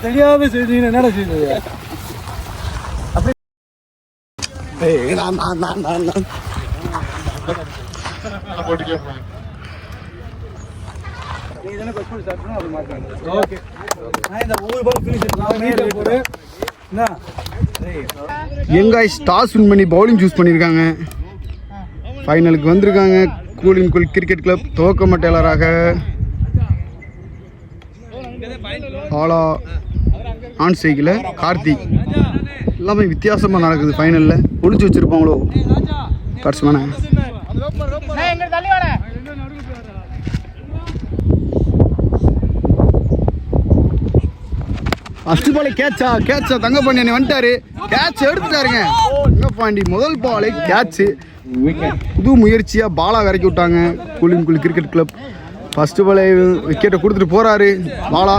தெரியாம செய்தீங்க என்னடா செய்யுது அப்படி யங்காய்ஸ் டாஸ் வின் பண்ணி பவுலிங் சூஸ் பண்ணியிருக்காங்க. ஃபைனலுக்கு வந்திருக்காங்க. கூலிங் குல் கிரிக்கெட் கிளப் துவக்க மட்டையாளராக ஆலா ஆன் சைக்கிள் கார்த்திக். எல்லாமே வித்தியாசமாக நடக்குது. ஃபைனலில் ஒழிச்சு வச்சுருப்பாங்களோ பேட்ஸ்மேனை. ஃபர்ஸ்ட் பால் கேட்சா தங்கப்பாண்டி வந்துட்டாரு. கேட்ச் எடுத்துட்டாருங்க தங்கப்பாண்டி. முதல் பால் கேட்சு. புது முயற்சியாக பாலா இறக்கி விட்டாங்க கூலிங் குல் கிரிக்கெட் கிளப். ஃபர்ஸ்ட் பால் விக்கெட்டை கொடுத்துட்டு போறாரு பாலா.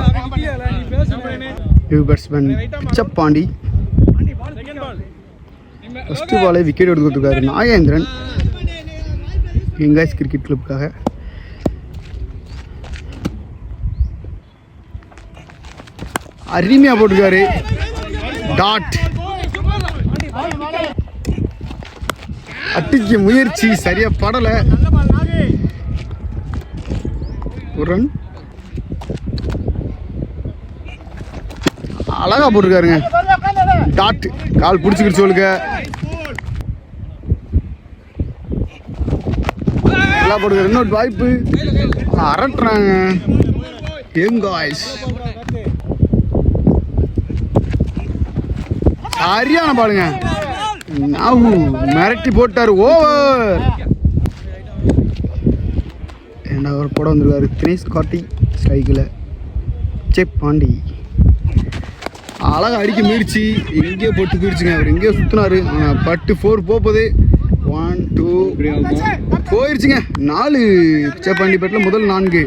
பேட்ஸ்மேன் பிச்சப்பாண்டி ஃபர்ஸ்ட் பாலை விக்கெட் எடுத்து கொடுத்துருக்காரு நாகேந்திரன் யங்காய்ஸ் கிரிக்கெட் கிளப்புக்காக. அருமையா போட்டிருக்காரு டாட். அட்டிக்க முயற்சி சரியா படல. ஒரு ரன் அழகா போட்டிருக்காருங்க டாட். கால் பிடிச்சிக்கிட்டு சொல்லுங்க. நல்லா போட்டுருக்காரு. இன்னொரு வாய்ப்பு அரட்டுறாங்க யங்காய்ஸ். சரியான பாருங்க. மிரட்டி போட்டாரு. ஓவர். ஒரு படம் வந்துருக்காரு தினேஷ் கார்த்தி ஸ்ட்ரைக்கில். செப் பாண்டி அழகா அடிக்க முயற்சி. எங்கேயோ போட்டு போயிடுச்சுங்க. அவர் எங்கேயோ சுத்தினாரு. பட்டு 4 போகுது. 1 2 போயிடுச்சுங்க. 4 பிச்சப்பாண்டி பேட்டில் முதல் 4.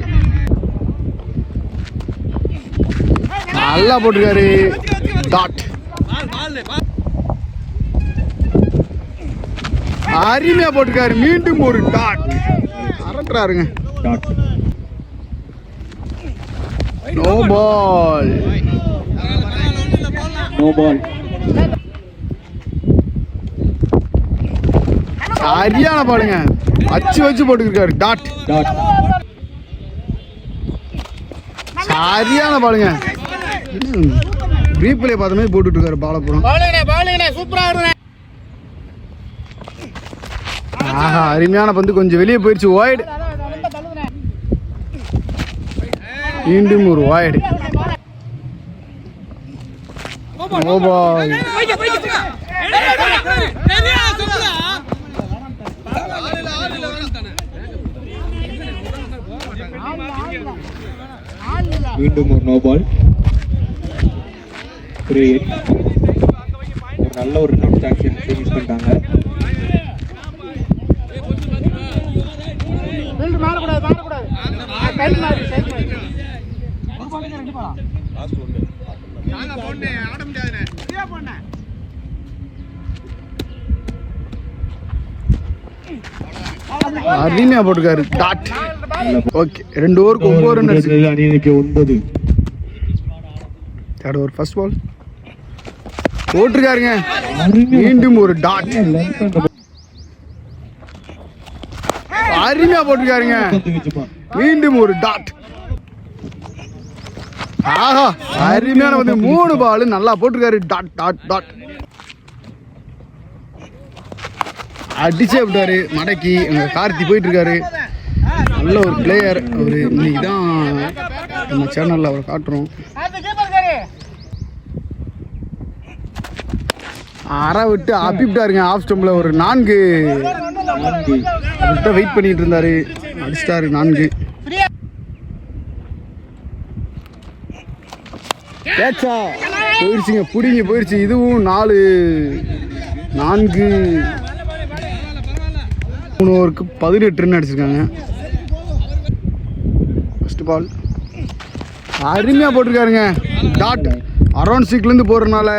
நல்லா போட்டிருக்காரு டாட். அருமையா போட்டிருக்காரு. மீண்டும் ஒரு டாட். அரட்டுறாருங்க. No ball. சரியான பாலுங்க. அச்சு வச்சு போட்டுருக்காரு டாட். சரியான பாலுங்க. ரீப்ளே பார்த்த மாதிரி போட்டுட்டு இருக்காரு பாலபுரம். ஆஹா அருமையான பந்து. கொஞ்சம் வெளியே போயிடுச்சு. வைடு. மீண்டும் ஒரு வைடு. மீண்டும் ஒரு நோ பால். நல்ல ஒரு ரன் சான்ஸ் மிஸ் பண்ணிட்டாங்க. அருமையா போட்டுருக்காரு டாட். ஓகே 2 ஓவருக்கு 9 ரன் அணிக்கு 9. தேர்ட் ஓவர் ஃபர்ஸ்ட் பால் போட்டிருக்காருங்க. மீண்டும் ஒரு டாட். அருமையா போட்டிருக்காருங்க. மீண்டும் ஒரு டாட். ஆஹா அருமையான வந்து 3 பால் நல்லா போட்டிருக்காரு டாட் டாட் டாட். அடிச்சே விட்டாரு மடக்கி. கார்த்தி போயிட்டு இருக்காரு. நல்ல ஒரு பிளேயர் அவரு. இன்னைக்கு தான் நம்ம சேனல்ல அவரை காட்டுறோம். அரை விட்டு அப்பிட்டாருங்க. ஆஃப் ஸ்டம்பில் ஒரு 4 வெயிட் பண்ணிட்டு இருந்தாரு. அடிச்சிட்டாரு 4. கேட்சா போயிடுச்சுங்க. புடிங்க போயிடுச்சு. இதுவும் 4 3 ஓவருக்கு 18 ரன் அடிச்சிருக்காங்க. ஃபர்ஸ்ட் பால் அருமையா போட்டிருக்காருங்க டாட். அரௌண்ட் 6 போறதுனால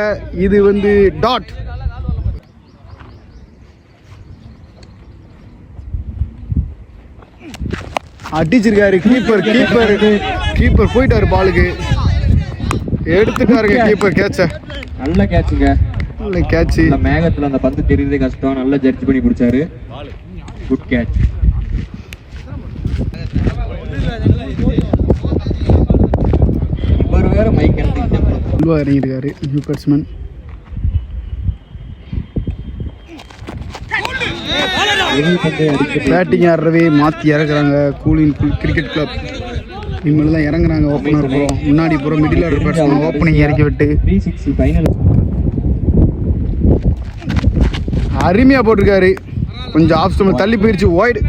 இது வந்து டாட். அடிச்சிருக்காரு கீப்பர் கீப்பர் கீப்பர் போயிட்டாரு பாலுக்கு, எடுத்துட்டாருங்க கீப்பர் கேட்ச. நல்ல கேட்சுங்க, நல்ல கேட்ச். மேகத்துல அந்த பந்து தெரியுறதே கஷ்டம், நல்லா ஜட்ஜ் பண்ணி பிடிச்சாரு. Good catch. இவர் வேற மைக் இறங்கிருக்காரு நியூ பேட்ஸ்மேன். பேட்டிங் ஆடுறவே மாற்றி இறக்குறாங்க கூலிங் கிரிக்கெட் கிளப். இனிமேல் தான் இறங்குறாங்க ஓப்பனர் போகிறோம். முன்னாடி போகிற மிடில் ஆர்டர் பேட்ஸ்மேன் ஓப்பனிங் இறக்கி விட்டு 360 ஃபைனல் அருமையாக போட்டிருக்காரு. கொஞ்சம் ஆஃப் ஸ்டம்பில் தள்ளி போயிடுச்சு, ஒய்டு.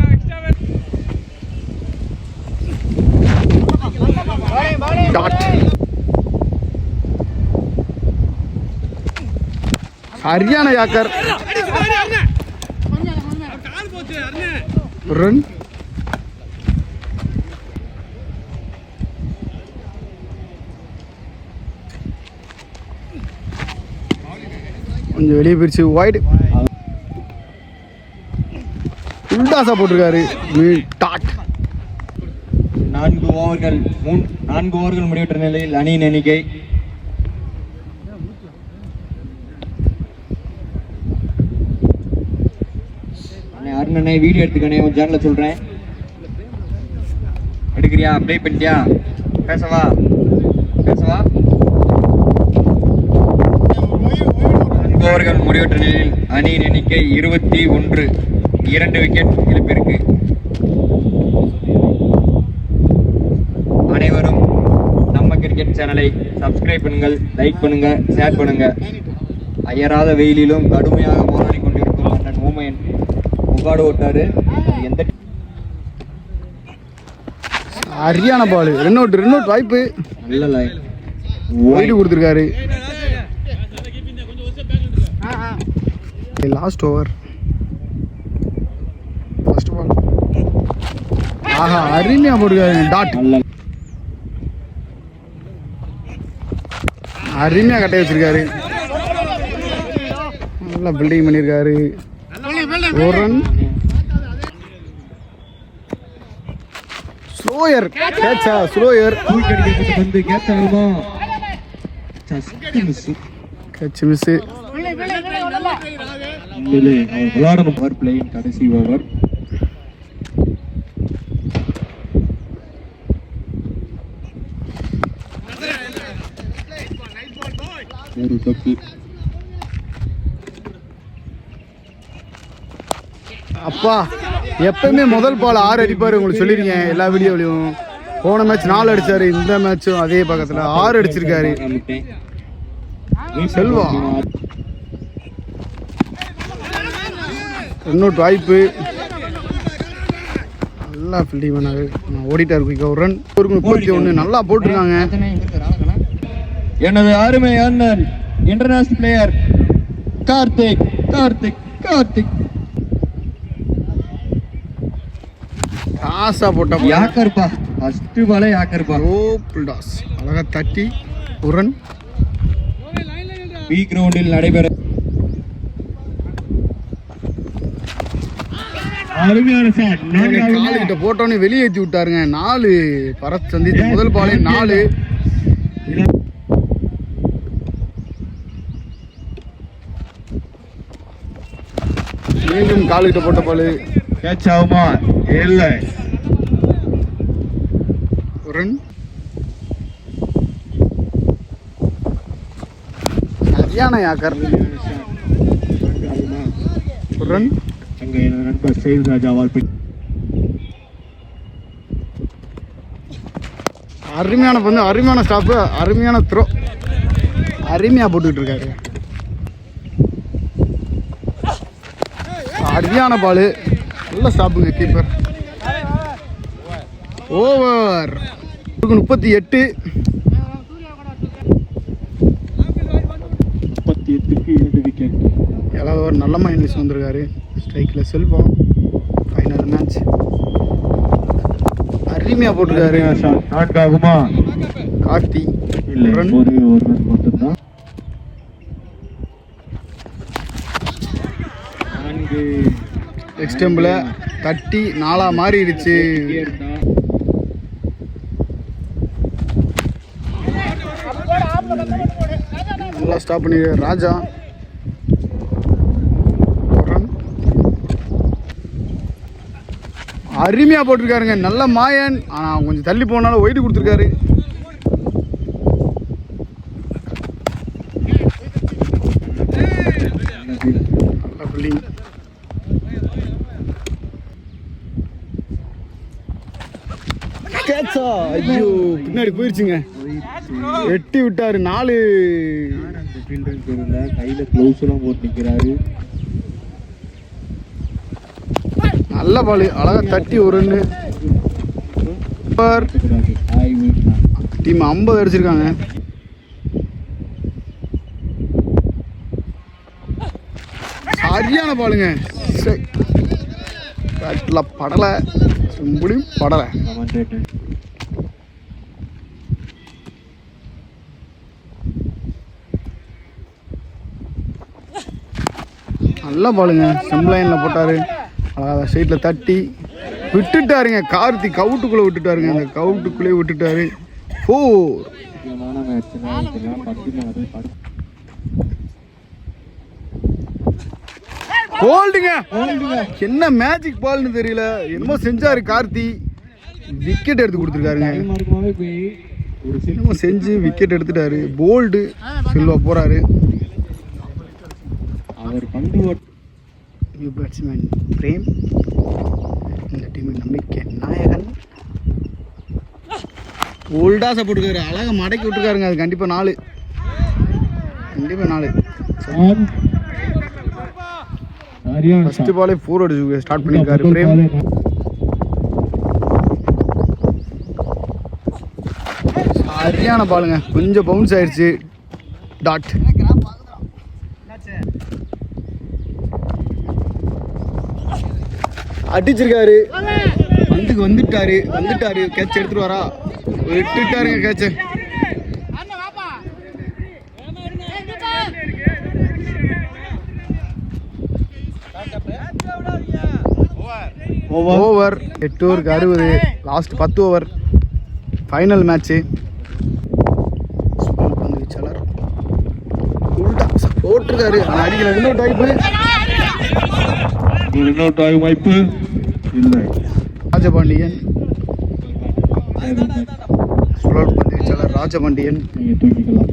டாட். சரியான யாக்கர். ரன். கொஞ்சம் வெளியே போயிடுச்சு, ஒய்டு. உல்டாசா போட்டிருக்காரு. டாட். 4 ஓவர்கள் முடிவற்ற நிலையில் அணியின் எண்ணிக்கை அருணனை வீடியோ எடுத்துக்கணே, உன் சேனல்ல சொல்றேன். எடுக்கிறியா? அப்ளை பண்ணிட்டியா? பேசவா? 4 ஓவர்கள் முடிவற்ற நிலையில் அணியின் எண்ணிக்கை 21. 2 விக்கெட் இழப்பிற்கு. அனைவரும் நம்ம கிரிக்கெட் சேனலை சப்ஸ்கிரைப் பண்ணுங்கள், லைக் பண்ணுங்க, ஷேர் பண்ணுங்க. அயராத வெயிலிலும் கடுமையாக போராடி கொண்டிருக்கும் அண்ணன் ஊமையன் முகாடு ஓட்டாரு. எந்த சரியான பால். ரன் அவுட் வாய்ப்பு. நல்ல லைன் ஒயிட் கொடுத்துருக்காரு. Last over first ball. ஆஹா, அருமையா போட்டுருக்காரு. டாட். அருமையா கட்டை வச்சிருக்காரு. நல்லா பில்டிங் பண்ணியிருக்காரு. ஒரு ரன். ஸ்லோயர் கேட்சா, ஸ்லோயர் வந்து கேட்ச் ஆகுமா? Catch miss. அவர் விளையாடணும். ஓவர் பிளேயிங் கடைசி ஓவர். ஒரு தொப்பி. அப்பா, எப்பவுமே முதல் பால் 6 அடிப்பாரு. உங்களுக்கு சொல்லிருக்கேன் எல்லா வீடியோலையும். போன மேட்ச் 4 அடிச்சாரு, இந்த மேட்சும் அதே பக்கத்துல 6 அடிச்சிருக்காரு. செல்வா இன்னொரு வாய்ப்பு. நல்லா ஃபீல்டிங் பண்ணாரு. ஓடிட்டாரு குயிக்கா. ஒரு ரன். 31 நல்லா போட்டிருக்காங்க. எனது அருமை அண்ணன் இன்டர்நேஷனல் பிளேயர் கார்த்திக் கார்த்திக் கார்த்திக் காசா போட்டா யாக்கர்பா. ஃபர்ஸ்ட் பாலே யாக்கர்பா. டாஸ் அழகா தட்டி ஒரு ரன். பி கிரவுண்டில் நடைபெற அருமையான ஷாட். காலுக்கிட்ட போட்டோன்னே வெளியேற்றி விட்டாருங்க. 4 பரத் சந்தித்து முதல் பாலே 4. மீண்டும் காலுக்கிட்ட போட்ட பால் கேட்ச் ஆகுமா? இல்லை. ஒரு ரன். சரியான யாக்கர். ஒரு ரன். அங்கே எனது நண்பர் செயல் ராஜாவால் அருமையான பந்து, அருமையான ஸ்டாப்பு, அருமையான த்ரோ. அருமையாக போட்டுக்கிட்டு இருக்காரு. அருமையான பால். நல்ல ஸ்டாப்புங்க கீப்பர். ஓவர். 38. 38க்கு 2 விக்கெட். ஏதாவது ஒரு நல்ல மைனஸ் வந்திருக்காரு. ஸ்ட்ரைக்கில் செல்வா. ஃபைனல் மேட்ச் அருமையாக போட்டிருக்காரு. நான்காகுமா? கார்த்தி. இல்லை, ஒரு ரன் மட்டும்தான். 4 எக்ஸ்டெம்பில் தட்டி 4 மாறிடுச்சு. நல்லா ஸ்டாப் பண்ணி ராஜா அருமையாக போட்டிருக்காருங்க. நல்ல மாயன். ஆனால் கொஞ்சம் தள்ளி போனாலும் ஒயிட்டு கொடுத்துருக்காரு. நல்ல பில்லிங். கேட்சா. ஐயோ பின்னாடி போயிடுச்சுங்க. எட்டி விட்டாரு. 4 கையில க்ளவுஸ் எல்லாம் போட்டு நிற்கிறாரு. நல்ல பால். அழகா தட்டி ஒரு ரன்னு. டீம் 50 அடிச்சிருக்காங்க. சரியான பாலுங்க. படலை முடியும் படலை. நல்ல பாலுங்க. செம்லைனில் போட்டார். சைடில் தட்டி விட்டுட்டாருங்க. கார்த்தி கவுட்டுக்குள்ளே விட்டுட்டாருங்க. அந்த கவுட்டுக்குள்ளே விட்டுட்டாரு. 4. ஹோல்டுங்க. என்ன மேஜிக் பால்னு தெரியல. என்னமோ செஞ்சாரு கார்த்தி. விக்கெட் எடுத்து கொடுத்துருக்காருங்க. என்னமோ செஞ்சு விக்கெட் எடுத்துட்டாரு. போல்டு செல்வா போறாரு. அவர் பந்து நியூ பேட்ஸ்மேன் பிரேம். இந்த டீமின் நம்பிக்கை நாயகன். ஓல்டா போட்டுருக்காரு. அழகாக மடக்கி விட்டுருக்காருங்க. அது கண்டிப்பாக 4. கண்டிப்பாக 4. ஃபர்ஸ்ட் பாலே 4 அடிச்சு ஸ்டார்ட் பண்ணியிருக்காரு பிரேம். சரியான பாலுங்க. கொஞ்சம் பவுன்ஸ் ஆயிடுச்சு. டாட். அடிச்சிருக்காரு. பந்துக்கு வந்துட்டாரு. கேட்ச் எடுத்துட்டு வரா. விட்டுட்டாருங்க கேட்ச். ஓவர் 8 ஓவருக்கு 60. Last 10 over. Final match. பந்து வீச்சாளர் உல்டா போட்டிருக்காரு. ஆனால் அடிக்கல. இன்னொரு வாய்ப்பு இல்லை. ராஜபாண்டியன் சுழல் பந்து வீச்சாளர் ராஜபாண்டியன். தூக்கிக்கலாம்.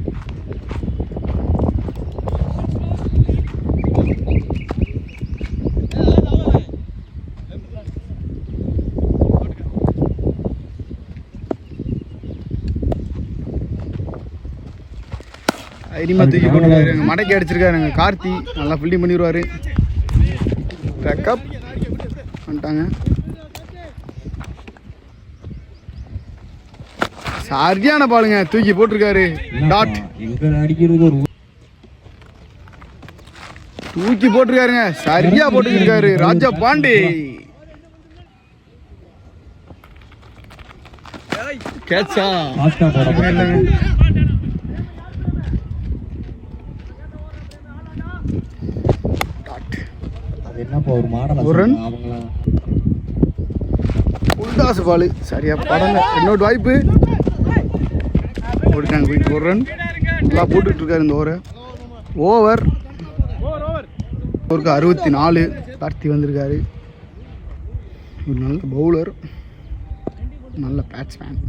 ஐரிமா தூக்கி போட்டுருக்காரு. மடக்கி அடிச்சிருக்காருங்க கார்த்தி. நல்லா ஃபீல்டிங் பண்ணிடுவார். பேக்கப் பண்ணிட்டாங்க. சரியான பாலுங்க. தூக்கி போட்டிருக்காரு. டாட். தூக்கி போட்டிருக்காருங்க. சரியா போட்டுருக்காரு ராஜா பாண்டி. கேட்சா. ஒரு ரன். உல்டாஸ் பாலு சரியா படல. இன்னொரு வாய்ப்பு போட்டுட்டாங்க. போயிட்டு 1 ரன். நல்லா போட்டுட்டு இருக்காரு இந்த ஓவர். ஓவருக்கு 64. கார்த்தி வந்திருக்காரு. ஒரு நல்ல பவுலர், நல்ல பேட்ஸ்மேன்.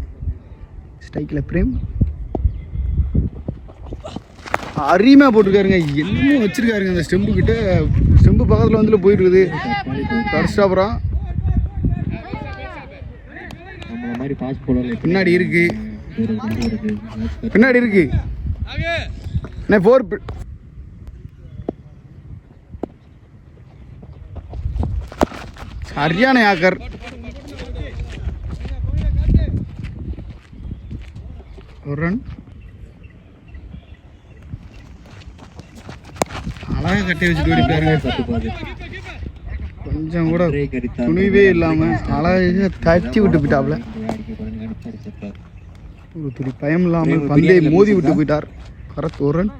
ஸ்ட்ரைக்கில் பிரேம் அருமையாக போட்டிருக்காருங்க. என்னமோ வச்சிருக்காருங்க அந்த ஸ்டெம்பு கிட்ட. ஸ்டெம்பு பக்கத்தில் வந்துட்டு போயிட்டுருக்குது. கடைசியாப்புறம் பின்னாடி இருக்கு. என்ன 4. சரியான யாக்கர். ஒரு ரன். அழகாக கட்டி வச்சுட்டு ஓடிட்டாருங்க. கொஞ்சம் கூட துணிவே இல்லாமல் அழகாக தட்டி விட்டு போயிட்டாப்ல. ஒரு துளி பயம் இல்லாமல் பந்தை மோதி விட்டு போயிட்டார். கரெக்ட். 1 ரன்.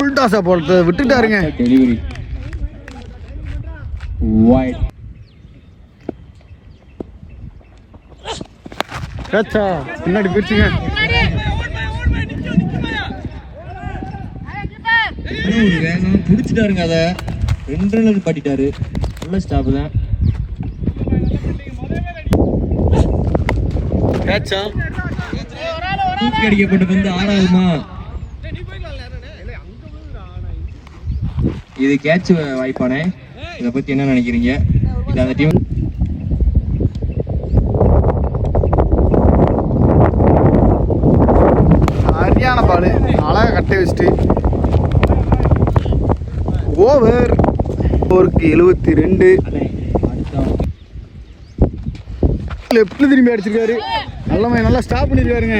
உல்டாஸா போலத்தை விட்டுட்டாருங்க. வைட். கேட்சா பின்னாடி பிரிச்சுங்க. ஒரு வேகம் பிடிச்சிட்டாருங்க, அதை 2 ரன் பாட்டிட்டாரு. நல்ல ஸ்டாப் தான். கேட்சா தூக்கி அடிக்கப்பட்ட பந்து 6ஆவதுமா? இது கேட்ச் வாய்ப்பானே, இதை பத்தி என்ன நினைக்கிறீங்க? இது அந்த டீம் சரியான பால், அழகாக கட்டை வச்சுட்டு ஓவர். ஓவருக்கு 72. லெஃப்ட்ல திரும்பி அடிச்சிருக்காரு. நல்ல நல்லா ஸ்டாப் பண்ணிருக்காருங்க.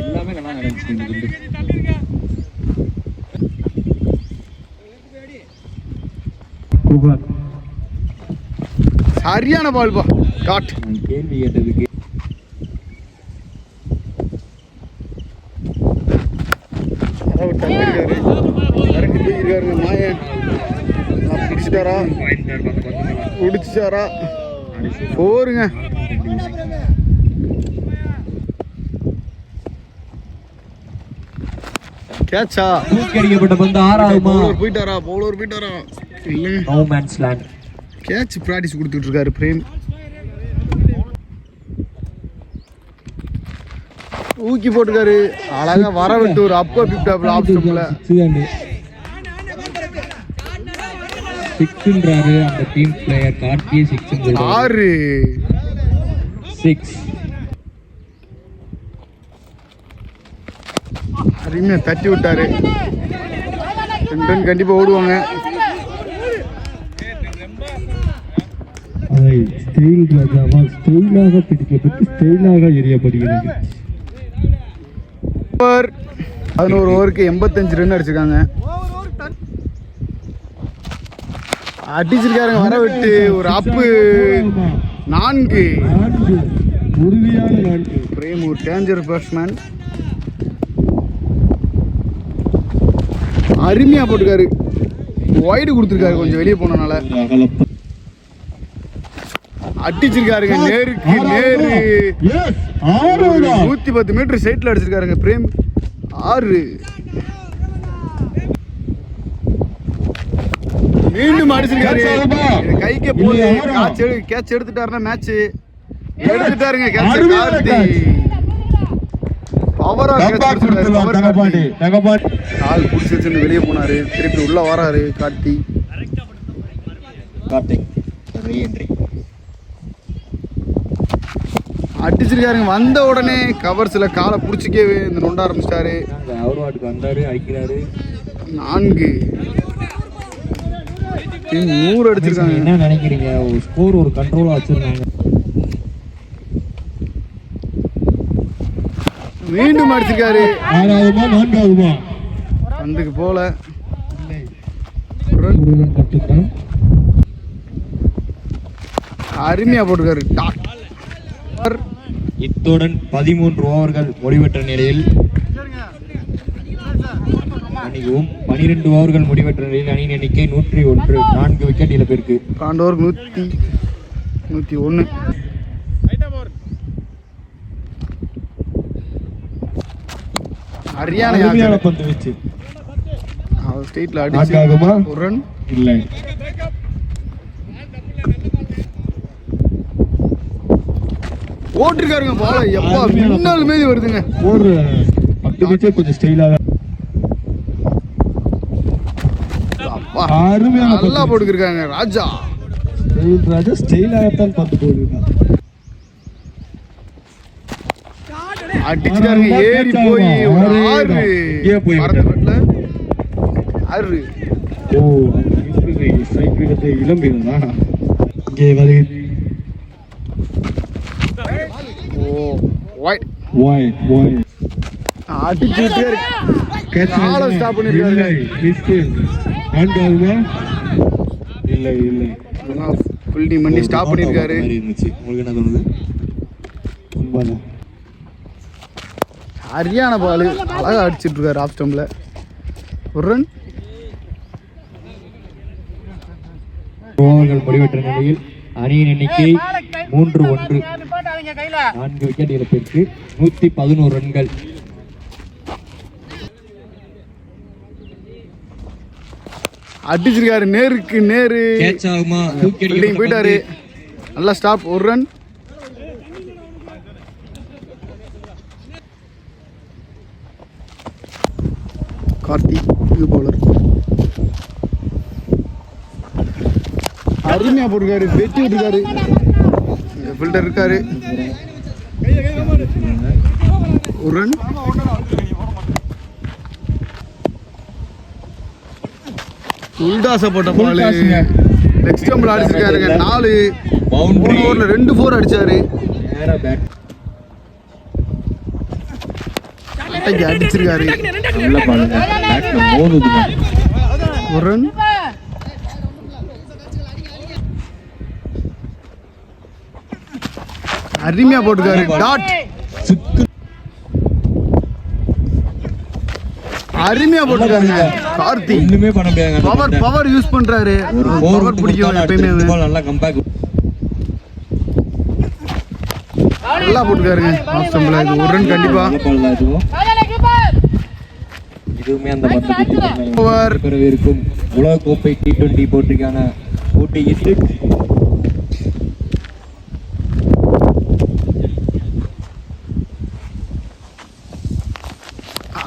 எல்லாமே நல்லா நடந்துச்சு. சரியான பால் பா. காட் கேள்வி கேட்டதுக்கு மாயன் பிடிச்சிட்டாரா, பிடிச்சாரா? போருங்க. கேட்சா தூக்கி அடிக்கப்பட்ட பந்து 6ஆவதுமா? போயிட்டாரா? பவுலர் போயிட்டாரா? இல்லைங்க, no man's land. Catch practice கொடுத்துட்டு இருக்காரு பிரேம். ஊக்கி போட்டுக்காரு. அழகா வர விட்டு ஒரு அப்போ பிப்டாப்ல ஆப்ஷன்ல 6ன்றாரு அந்த டீம் பிளேயர். கார்த்தி 6 6 6. அருமையா தட்டி விட்டாரு. 2 ரன் கண்டிப்பா ஓடுவாங்க. அதை ஸ்டைலாக பிடிக்கப்பட்டு ஸ்டைலாக எறியப்படுகிறது. 11 ஓவருக்கு 85 ரன் அடிச்சிருக்காங்க. அடிச்சிருக்காருங்க வர விட்டு ஒரு அப்பு 4. உறுதியான 4. பிரேம் ஒரு டேஞ்சர் பேட்ஸ்மேன். அருமையா போட்டுக்காரு. வைடு கொடுத்துருக்காரு கொஞ்சம் வெளியே போனனால. அடிச்சிருக்காருங்க நேருக்கு நேரு. 110 மீட்டர் சைட்ல அடிச்சிருக்காருங்க பிரேம். 6. மீண்டும் அடிச்சிருக்காரு. கைக்கே போய் கேட்ச் எடுத்துட்டாருன்னா மேட்ச் எடுத்துட்டாருங்க. கேட்ச் கார்த்தி பவரா கால் பிடிச்சி வச்சுன்னு வெளியே போனாரு. திருப்பி உள்ள வராரு கார்த்தி. அடிச்சிருக்காருங்க. வந்த உடனே கவர்ஸ்ல காலை பிடிச்சிக்கவே இந்த நொண்ட ஆரம்பிச்சிட்டாரு. அவர் வாட்டுக்கு வந்தாரு, அடிக்கிறாரு. 4. 100 அடிச்சிருக்காங்க. என்ன நினைக்கிறீங்க? ஒரு ஸ்கோர் ஒரு கண்ட்ரோலா வச்சிருக்காங்க. மீண்டும் அடிச்சிருக்காரு. 6ஆவதுமா 4ஆவதுமா? பந்துக்கு போல. அருமையா போட்டுருக்காரு. இத்துடன் 13 ஓவர்கள் முடிவற்ற நிலையில் 12 ஓவர்கள் முடிவற்ற நிலையில் அணியின் எண்ணிக்கை 101. 4 விக்கெட் இழப்பிற்கு. 12 ஓவருக்கு 101. அருமையான பந்து வச்சு அவர் ஸ்டேட்ல அடிச்சு ஒரு ரன் இல்லை. ஓட்டிருக்காருங்க பால. எப்பா மின்னல் மீதி வருதுங்க. ஒரு 10 வச்சே கொஞ்சம் ஸ்டைலாக அருமையான நல்லா போட்டுருக்காங்க ராஜா. ராஜா ஸ்டைலாகத்தான் பந்து போடுறாங்க. அடிச்சிட்டாருங்க ஏறி போய் ஒரு 6. ஓ சைக்கிள் இளம்பினா இங்கே வருது. ஓ ஒயிட் ஒயிட் ஒயிட் அடிச்சு விட்டாரு. காலை ஸ்டாப் பண்ணிருக்காரு. இல்லை இல்லை ஃபுல் டீம் பண்ணி ஸ்டாப் பண்ணிருக்காரு. உங்களுக்கு என்ன தோணுது? உண்மைதான். சரியான பால் அழகா அடிச்சுட்டு இருக்காரு ஆஃப் ஸ்டம்பில். ஒரு ரன் ஓவர்கள் முடிவெற்ற நிலையில் அணியின் எண்ணிக்கை 3-1. 4 விக்கெட் இழப்பிற்கு 111 ரன்கள். அடிச்சிருக்காரு நேருக்கு நேரு, கேட்ச் ஆகுமா? தூக்கி ஃபீல்டிங் போயிட்டாரு. நல்லா ஸ்டாப், ஒரு ரன். கார்த்திக் இது பவுலர் அருமையா போட்டிருக்காரு, வெட்டி விட்டுருக்காரு. ஃபில்டர் இருக்காரு, ஒரு ரன். உல்டாச போட்ட பால் லெக் ஸ்டம்பில் அடிச்சிருக்காருங்க. 4 ஓவரில் 2 4 அடிச்சாரு. அடிச்சிருக்காரு, ஒரு ரன். அருமையா போட்டுருக்காரு, டாட். அருமையா போட்டுருக்காருங்க கார்த்திக். ஒண்ணுமே பண்ண முடியாது. பவர் யூஸ் பண்றாரு. பவர் பிடிக்கும் எப்பயுமே. நல்லா கம்பேக் நல்லா போட்டுருக்காருங்க. ஆஃப் ஸ்டம்பில் இது ஒரு ரன் கண்டிப்பா. இதுவுமே அந்த பத்து இருக்கும் உலகக்கோப்பை T20 போட்டிக்கான போட்டியில்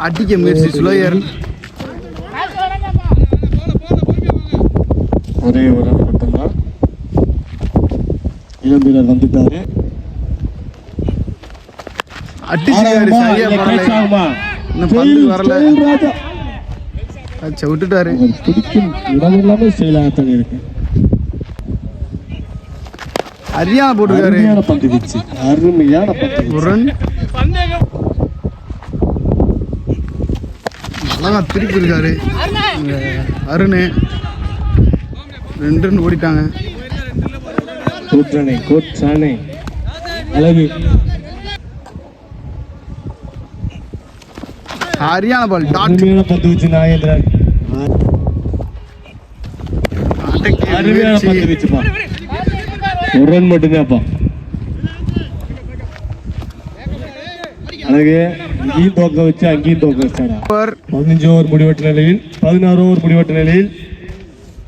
அடிக்க முயற்சி சுலையர். ஒரே ஒரு ரன் மட்டும்தான். இளம் வீரர் வந்துட்டாரு. அடிச்சிருக்காரு, சரியா போடல. இன்னும் பந்து வரல. அச்சா விட்டுட்டாரு. பிடிக்கும் இடம் இல்லாம செயலாகத்தான் இருக்கு. அரியான போட்டுருக்காரு. அருமையான பந்து வீச்சு, அருமையான பந்து. ஒரு ரன். நல்லா திருப்பி இருக்காரு அருண். 2 ரன் ஓடிட்டாங்க. கூற்றனை கோச்சானை அழகு. Haryana ball dot. அருமையான பந்து வீச்சு நாகேந்திரன். அருமையான பந்து வீச்சுப்பா. ஒரு ரன் மட்டும்தான்ப்பா. அழகு இங்கேயும் தோக்க வச்சு அங்கேயும் தோக்க வச்சாரா. 15 ஓவர் முடிவெட்ட நிலையில் 16 ஓவர் முடிவெட்ட நிலையில்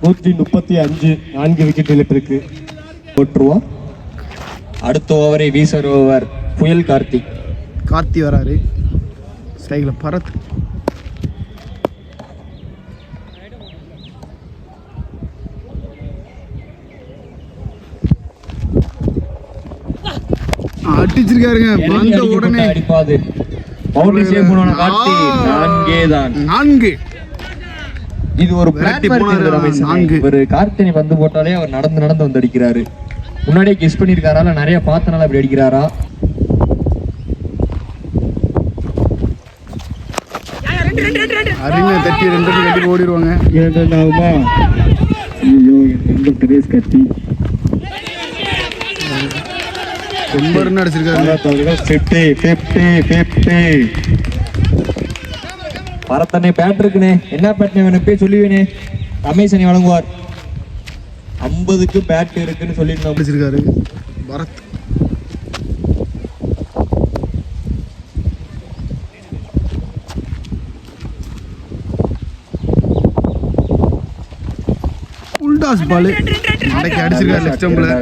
135 4 விக்கெட் இழப்பிற்கு போட்டுருவா. அடுத்த ஓவரை வீச வருபவர் புயல் கார்த்திக். கார்த்தி வராரு. ஸ்ட்ரைக்ல பரத். அடிச்சிருக்காருங்க. வந்த உடனே அடிப்பாது. பவுண்டரி சேவ் பண்ணன கார்த்தி. 4 தான். 4. இது ஒரு பிளாட்ஃபார்ம். ஒரு கார்த்தினி பந்து போட்டாலே அவர் நடந்து வந்து அடிக்கிறாரு. முன்னாடியே கெஸ் பண்ணிருக்காரால, நிறைய பார்த்தனால அப்படி அடிக்கிறாரா. அருமையா தட்டி 2 ரன் கட்டி ஓடிடுவாங்க. 2 ரன் ஆகுமா? ஐயோ, எந்த பிரதேஷ் கட்டி ரொம்ப ரன் அடிச்சிருக்காரு. பரத்தனை பேட் இருக்குனே, என்ன பேட்னே வேணும் போய் சொல்லுவேனே. ரமேஷ் அணி வழங்குவார். 50க்கு பேட் இருக்குன்னு சொல்லிட்டு அடிச்சிருக்காரு பரத். உல்டாஸ் பால் மடக்கி அடிச்சிருக்காரு லெஃப்ட் ஸ்டம்பில்.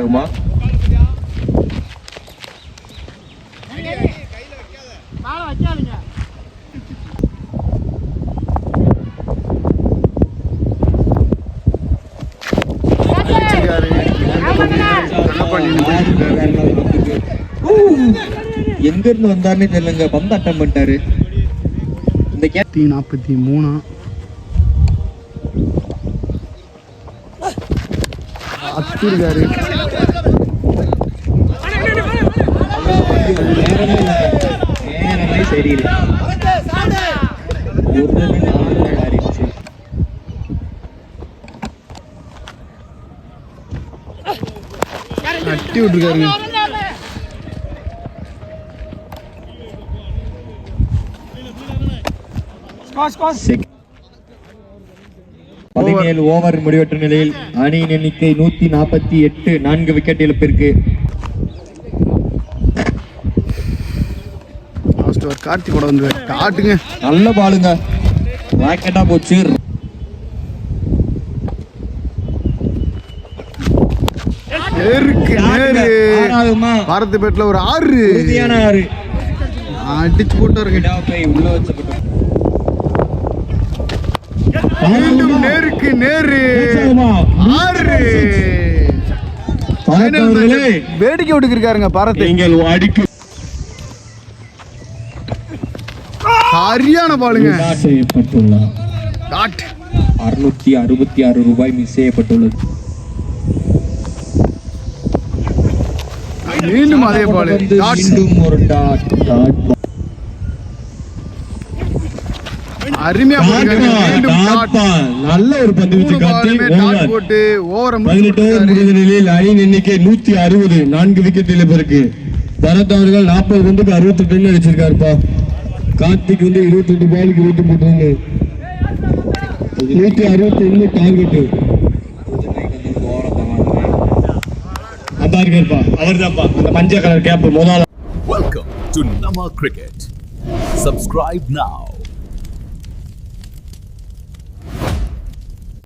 எங்க இருந்து வந்தாருன்னு தெரியலங்க. பந்து அட்டம் பண்ணிட்டாரு. இந்த 43 அத்திருக்காரு. நேரமே சரியில்லை. அட்டி விட்டுருக்காரு. 17 ஓவர் முடிவற்ற நிலையில் அணியின் எண்ணிக்கை 148, 4 விக்கெட் இழப்பிற்கு. கார்த்தி கூட வந்து காட்டுங்க. நல்ல பாலுங்க, ராக்கெட்டா போச்சு. பாரத் பேட்ல ஒரு 6 அடிச்சு போட்டாருங்க. உள்ள வச்சப்பட்ட நேருக்கு நேரு 6 வேடிக்கை விட்டுக்கிருக்காருங்க பாரத். சரியான பாலுங்க. 666 ரூபாய் மிஸ் செய்யப்பட்டுள்ளது. மீண்டும் அதே பால். மீண்டும் ஒரு டாட். அருமையா நல்ல ஒரு பந்து வீச்சு காட்டி போட்டு ஓவர 18 ஓவர் முடிந்த நிலையில் அணியின் எண்ணிக்கை 160, 4 விக்கெட் இழப்பிற்கு. பரத் அவர்கள் 40 பந்துக்கு 68 ரன் அடிச்சிருக்காருப்பா. கார்த்திக் வந்து 22 பாலுக்கு 23 161 டார்கெட். அதார்கர்ப்பா அவர்தான்ப்பா அந்த மஞ்சள் கலர் கேப் முதல்ல. Welcome to Nama Cricket. Subscribe now.